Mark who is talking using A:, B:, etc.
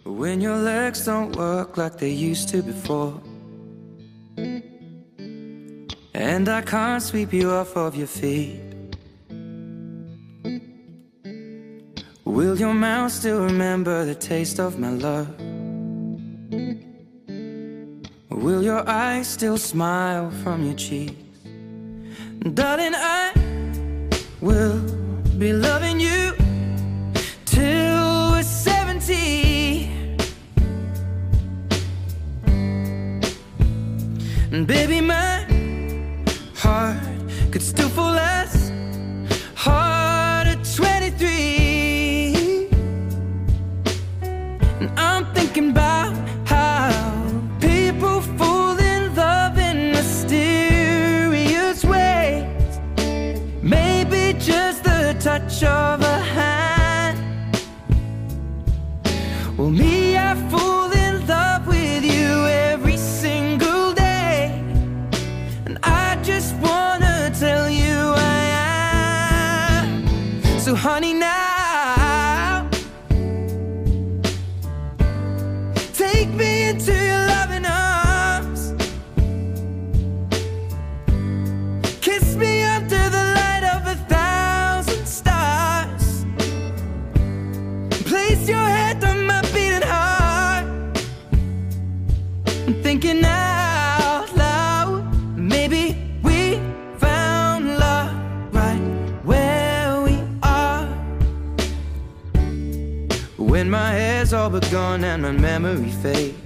A: When your legs don't work like they used to before, and I can't sweep you off of your feet, will your mouth still remember the taste of my love? Will your eyes still smile from your cheeks? Darling, I will be loving you till we're 70. And baby, my heart could still fall as hard at 23. And I'm thinking about how people fall in love in mysterious ways. Maybe just the touch of a hand. Well, me, I fall in love with you every single day, and I just wanna tell you I am. So honey, now take me into your loving arms. Kiss me under the light of 1,000 stars. Place your head on my beating heart. I'm thinking out loud, maybe we found love right where we are. When my hair's all but gone and my memory fades,